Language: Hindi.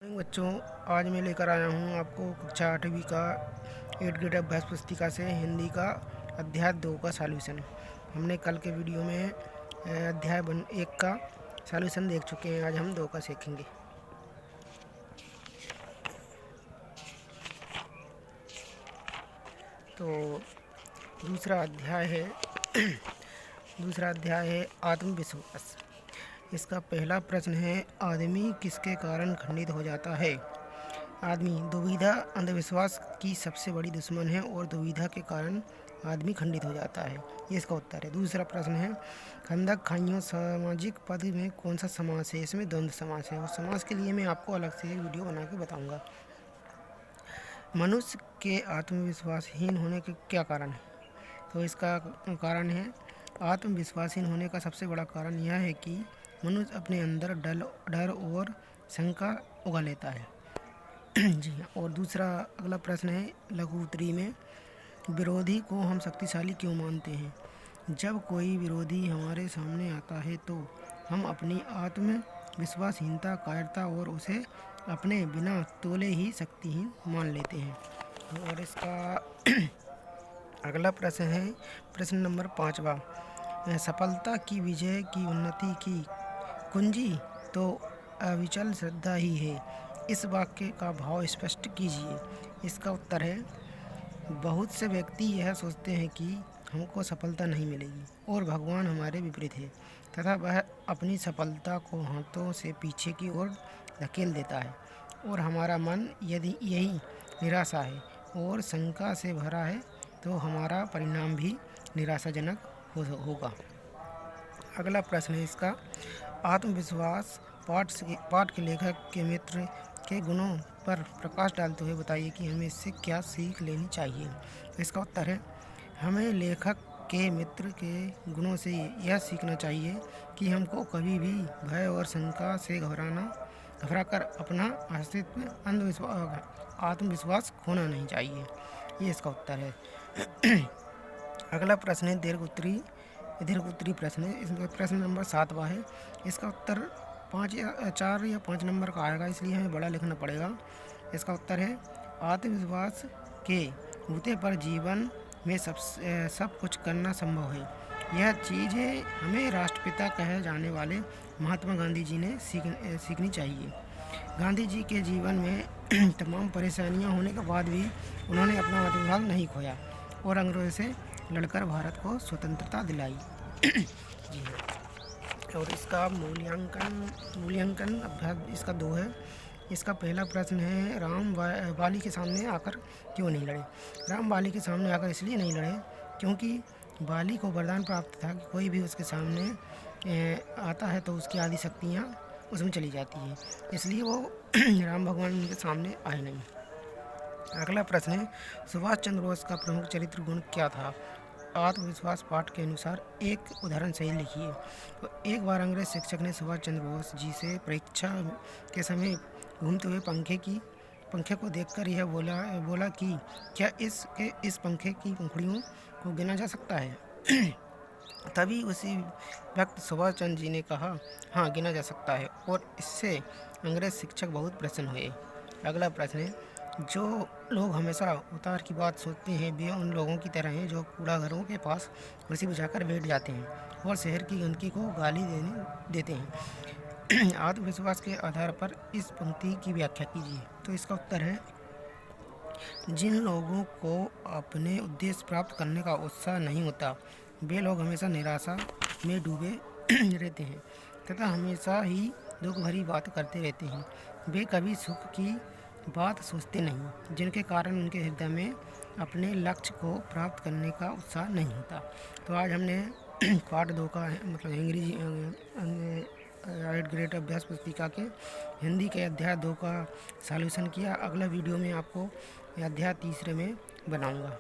बच्चों, आज मैं लेकर आया हूँ आपको कक्षा 8वीं का 8th ग्रेड अभ्यास पुस्तिका से हिंदी का अध्याय 2 का सॉल्यूशन। हमने कल के वीडियो में अध्याय 1 का सॉल्यूशन देख चुके हैं। आज हम 2 का सीखेंगे। तो दूसरा अध्याय है आत्मविश्वास। इसका पहला प्रश्न है, आदमी किसके कारण खंडित हो जाता है? आदमी दुविधा अंधविश्वास की सबसे बड़ी दुश्मन है और दुविधा के कारण आदमी खंडित हो जाता है। ये इसका उत्तर है। दूसरा प्रश्न है, खंदक खाइयों सामाजिक पद में कौन सा समास है? इसमें द्वंद्व समास है और समास के लिए मैं आपको अलग से एक वीडियो बना के बताऊंगा। मनुष्य के आत्मविश्वासहीन होने के क्या कारण है? तो इसका कारण है, आत्मविश्वासहीन होने का सबसे बड़ा कारण यह है कि मनुष्य अपने अंदर डर और शंका उगा लेता है। जी हाँ। और दूसरा अगला प्रश्न है, लघु उत्तरी में विरोधी को हम शक्तिशाली क्यों मानते हैं? जब कोई विरोधी हमारे सामने आता है तो हम अपनी आत्मविश्वासहीनता, कायरता और उसे अपने बिना तोले ही शक्तिहीन मान लेते हैं। और इसका अगला प्रश्न है, प्रश्न नंबर 5वां, सफलता की, विजय की, उन्नति की कुंजी तो अविचल श्रद्धा ही है। इस वाक्य का भाव स्पष्ट कीजिए। इसका उत्तर है, बहुत से व्यक्ति यह सोचते हैं कि हमको सफलता नहीं मिलेगी और भगवान हमारे विपरीत है तथा वह अपनी सफलता को हाथों से पीछे की ओर धकेल देता है और हमारा मन यदि यही निराशा है और शंका से भरा है तो हमारा परिणाम भी निराशाजनक होगा। अगला प्रश्न है इसका, आत्मविश्वास पाठ के लेखक के मित्र के गुणों पर प्रकाश डालते हुए बताइए कि हमें इससे क्या सीख लेनी चाहिए। इसका उत्तर है, हमें लेखक के मित्र के गुणों से यह सीखना चाहिए कि हमको कभी भी भय और शंका से घबराकर अपना अस्तित्व आत्मविश्वास खोना नहीं चाहिए। ये इसका उत्तर है। अगला प्रश्न है दीर्घ उत्तरी प्रश्न है। इसमें प्रश्न नंबर 7वां है। इसका उत्तर 4 या 5 नंबर का आएगा, इसलिए हमें बड़ा लिखना पड़ेगा। इसका उत्तर है, आत्मविश्वास के बूते पर जीवन में सब कुछ करना संभव है। यह चीज़ें हमें राष्ट्रपिता कहे जाने वाले महात्मा गांधी जी ने सीखनी चाहिए। गांधी जी के जीवन में तमाम परेशानियां होने के बाद भी उन्होंने अपना आत्मविश्वास नहीं खोया और अंग्रेजों से लड़कर भारत को स्वतंत्रता दिलाई। जी हाँ। और इसका मूल्यांकन अभ्यास इसका 2 है। इसका पहला प्रश्न है, राम बाली के सामने आकर क्यों नहीं लड़े? राम बाली के सामने आकर इसलिए नहीं लड़े क्योंकि बाली को वरदान प्राप्त था कि कोई भी उसके सामने आता है तो उसकी आदि शक्तियाँ उसमें चली जाती है, इसलिए वो राम भगवान उनके सामने आए नहीं। अगला प्रश्न है, सुभाष चंद्र बोस का प्रमुख चरित्र गुण क्या था? आत्मविश्वास पाठ के अनुसार एक उदाहरण सही लिखिए। तो एक बार अंग्रेज शिक्षक ने सुभाष चंद्र बोस जी से परीक्षा के समय घूमते हुए पंखे को देखकर यह बोला कि क्या इस पंखे की पंखुड़ियों को गिना जा सकता है? तभी उसी वक्त सुभाष चंद्र जी ने कहा, हाँ गिना जा सकता है, और इससे अंग्रेज शिक्षक बहुत प्रसन्न हुए। अगला प्रश्न है, जो लोग हमेशा उतार की बात सोचते हैं वे उन लोगों की तरह हैं जो कूड़ा घरों के पास कुर्सी बिछाकर बैठ जाते हैं और शहर की गंदगी को गाली देते हैं। आत्मविश्वास के आधार पर इस पंक्ति की व्याख्या कीजिए। तो इसका उत्तर है, जिन लोगों को अपने उद्देश्य प्राप्त करने का उत्साह नहीं होता वे लोग हमेशा निराशा में डूबे रहते हैं तथा हमेशा ही दुख भरी बात करते रहते हैं। वे कभी सुख की बात सोचते नहीं, जिनके कारण उनके हृदय में अपने लक्ष्य को प्राप्त करने का उत्साह नहीं होता। तो आज हमने पार्ट 2 का मतलब अंग्रेजी 8th ग्रेड अभ्यास पुस्तिका के हिंदी के अध्याय 2 का सॉल्यूशन किया। अगला वीडियो में आपको अध्याय 3 में बनाऊंगा।